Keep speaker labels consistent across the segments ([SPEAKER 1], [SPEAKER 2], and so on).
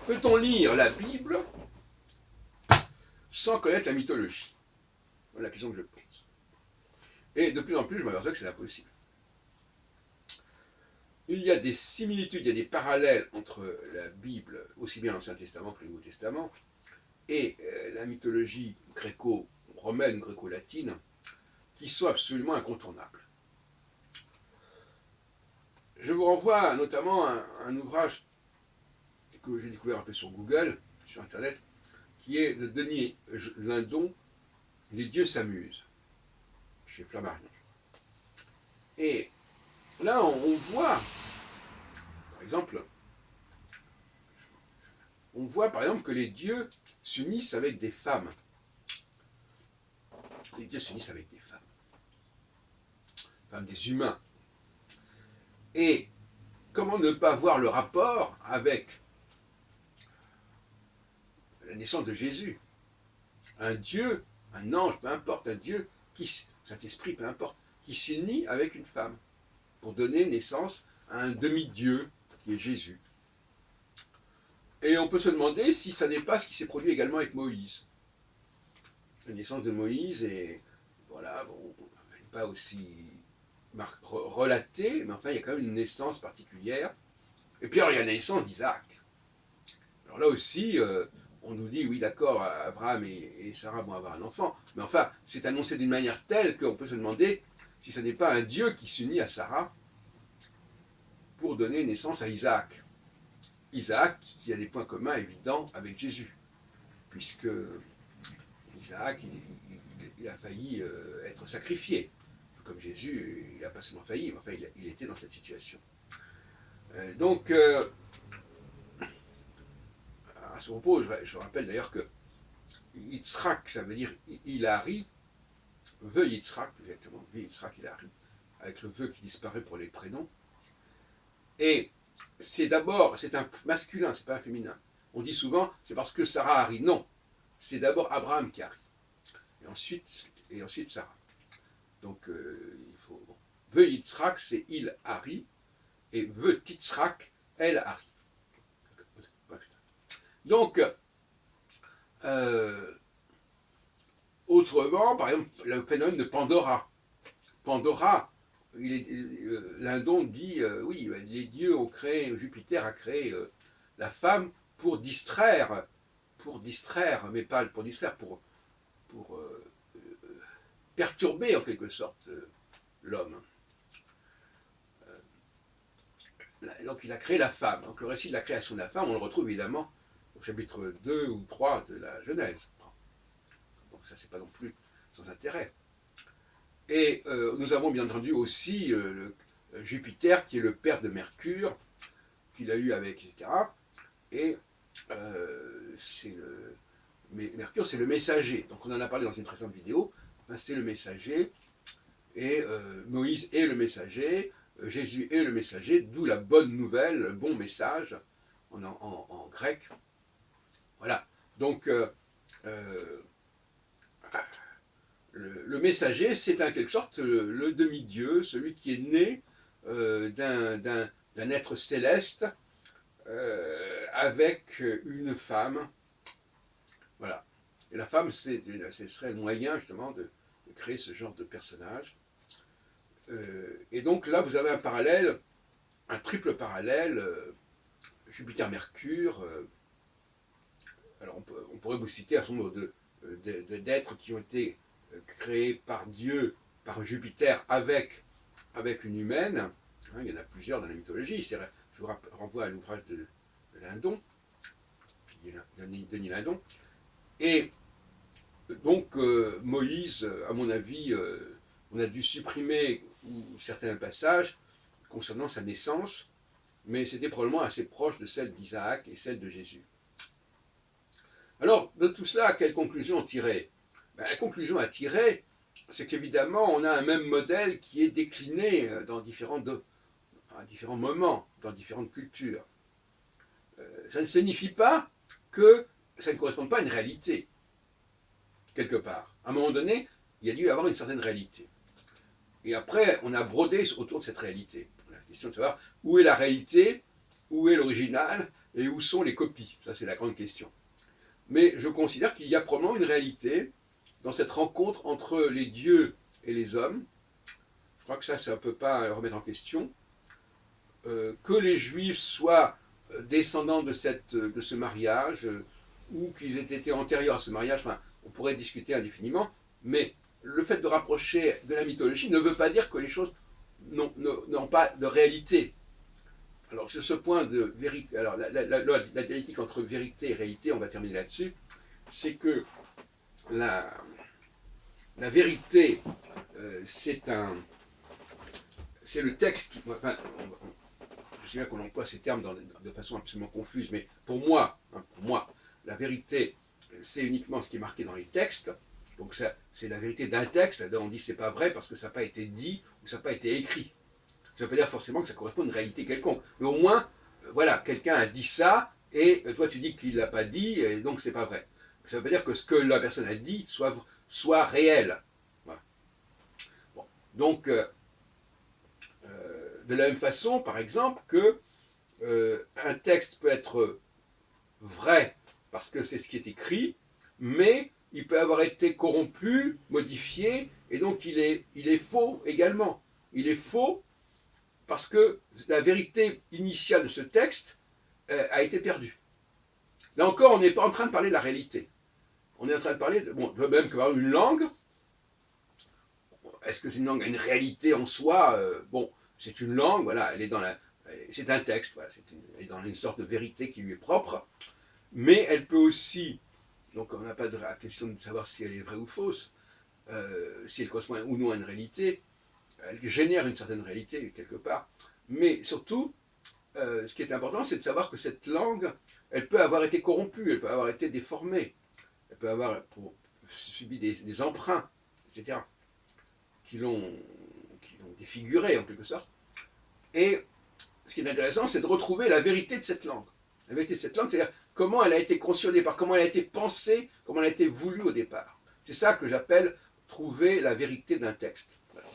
[SPEAKER 1] Peut-on lire la Bible sans connaître la mythologie? Voilà la question que je pose. Et de plus en plus, je m'aperçois que c'est impossible. Il y a des similitudes, il y a des parallèles entre la Bible, aussi bien l'Ancien Testament que le Nouveau Testament, et la mythologie gréco-romaine, gréco-latine, qui sont absolument incontournables. Je vous renvoie notamment à un ouvrage que j'ai découvert un peu sur Google, sur Internet, qui est de Denis Lindon, Les dieux s'amusent, chez Flammarion. Et là, on voit, par exemple, que les dieux s'unissent avec des femmes. Les dieux s'unissent avec des femmes des humains. Et comment ne pas voir le rapport avec la naissance de Jésus? Un Dieu, un ange, peu importe, un Dieu, Saint-Esprit, peu importe, qui s'unit avec une femme pour donner naissance à un demi-dieu qui est Jésus. Et on peut se demander si ça n'est pas ce qui s'est produit également avec Moïse. La naissance de Moïse est, voilà, bon, pas aussi relatée, mais enfin il y a quand même une naissance particulière. Et puis alors il y a la naissance d'Isaac. Alors là aussi, on nous dit, oui d'accord, Abraham et Sarah vont avoir un enfant, mais enfin c'est annoncé d'une manière telle qu'on peut se demander si ce n'est pas un Dieu qui s'unit à Sarah pour donner naissance à Isaac. Isaac qui a des points communs évidents avec Jésus, puisque Isaac, il a failli être sacrifié. Comme Jésus, il n'a pas seulement failli, mais enfin, il était dans cette situation. Donc, à ce propos, je rappelle d'ailleurs que Yitzhak, ça veut dire Hilari, vœu Yitzhak, exactement, vœu Yitzhak Hilari, avec le vœu qui disparaît pour les prénoms. Et c'est un masculin, c'est pas un féminin. On dit souvent, c'est parce que Sarah Hari. Non, c'est d'abord Abraham qui arrive. Et ensuite Sarah. Donc, il faut. Bon. Vœu Yitzhak, c'est Il Hari. Et Vœu Titzrak, Elle Hari. Donc, autrement, par exemple, le phénomène de Pandora. Pandora, Lindon dit, oui, les dieux ont créé, Jupiter a créé la femme pour distraire, mais pas pour distraire, pour perturber en quelque sorte l'homme. Donc il a créé la femme. Donc le récit de la création de la femme, on le retrouve évidemment au chapitre 2 ou 3 de la Genèse. Donc ça, c'est pas non plus sans intérêt. Et nous avons bien entendu aussi Jupiter, qui est le père de Mercure, qu'il a eu avec, etc. Et Mercure, c'est le messager. Donc on en a parlé dans une précédente vidéo. Enfin, c'est le messager. Et Moïse est le messager. Jésus est le messager, d'où la bonne nouvelle, le bon message en grec. Voilà. Donc, le messager, c'est en quelque sorte le demi-dieu, celui qui est né d'un être céleste avec une femme. Voilà. Et la femme, ce serait le moyen justement de créer ce genre de personnage. Et donc là, vous avez un parallèle, un triple parallèle, Jupiter-Mercure. Alors on pourrait vous citer un certain nombre d'êtres qui ont été créés par Dieu, par Jupiter, avec une humaine. Hein, il y en a plusieurs dans la mythologie. Je vous renvoie à l'ouvrage de Lindon, Denis Lindon. Et donc Moïse, à mon avis, on a dû supprimer certains passages concernant sa naissance, mais c'était probablement assez proche de celle d'Isaac et celle de Jésus. Alors, de tout cela, quelle conclusion tirer? La conclusion à tirer, c'est qu'évidemment, on a un même modèle qui est décliné à différents moments, dans différentes cultures. Ça ne signifie pas que ça ne correspond pas à une réalité, quelque part. À un moment donné, il y a dû y avoir une certaine réalité. Et après, on a brodé autour de cette réalité. La question de savoir où est la réalité, où est l'original, et où sont les copies? Ça, c'est la grande question. Mais je considère qu'il y a probablement une réalité dans cette rencontre entre les dieux et les hommes. Je crois que ça ne peut pas remettre en question. Que les Juifs soient descendants de ce mariage, ou qu'ils aient été antérieurs à ce mariage, enfin, on pourrait discuter indéfiniment, mais le fait de rapprocher de la mythologie ne veut pas dire que les choses n'ont pas de réalité. Alors, sur ce point de vérité, alors la dialectique entre vérité et réalité, on va terminer là-dessus, c'est que la vérité, c'est le texte, enfin, je sais bien qu'on emploie ces termes de façon absolument confuse, mais pour moi, la vérité, c'est uniquement ce qui est marqué dans les textes. Donc c'est la vérité d'un texte. Là, on dit c'est pas vrai parce que ça n'a pas été dit ou ça n'a pas été écrit. Ça ne veut pas dire forcément que ça correspond à une réalité quelconque. Mais au moins, voilà, quelqu'un a dit ça et toi tu dis qu'il ne l'a pas dit et donc c'est pas vrai. Ça veut pas dire que ce que la personne a dit soit réel. Voilà. Bon. Donc, de la même façon, par exemple, que un texte peut être vrai parce que c'est ce qui est écrit, mais il peut avoir été corrompu, modifié, et donc il est faux également. Il est faux parce que la vérité initiale de ce texte a été perdue. Là encore, on n'est pas en train de parler de la réalité. On est en train de parler de même que une langue. Est-ce que c'est une langue a une réalité en soi? Bon, c'est une langue, voilà, elle est dans c'est un texte, voilà, elle est dans une sorte de vérité qui lui est propre, mais elle peut aussi, donc on n'a pas de la question de savoir si elle est vraie ou fausse, si elle correspond ou non à une réalité, elle génère une certaine réalité quelque part, mais surtout, ce qui est important, c'est de savoir que cette langue, elle peut avoir été corrompue, elle peut avoir été déformée, elle peut avoir subi des emprunts, etc., qui l'ont défigurée en quelque sorte. Et ce qui est intéressant, c'est de retrouver la vérité de cette langue. La vérité de cette langue, c'est-à-dire comment elle a été conçue au départ, comment elle a été pensée, comment elle a été voulue au départ. C'est ça que j'appelle trouver la vérité d'un texte. Voilà.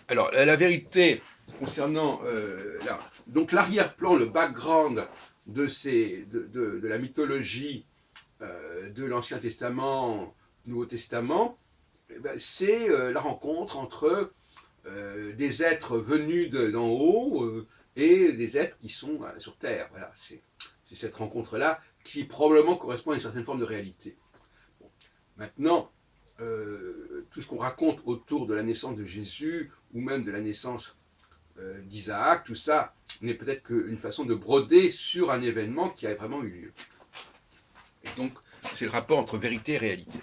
[SPEAKER 1] Alors, la vérité concernant donc l'arrière-plan, le background de la mythologie de l'Ancien Testament, Nouveau Testament, eh ben, c'est la rencontre entre des êtres venus d'en haut et des êtres qui sont sur Terre. Voilà, c'est cette rencontre-là qui probablement correspond à une certaine forme de réalité. Bon. Maintenant, tout ce qu'on raconte autour de la naissance de Jésus ou même de la naissance d'Isaac, tout ça n'est peut-être qu'une façon de broder sur un événement qui a vraiment eu lieu. Et donc, c'est le rapport entre vérité et réalité.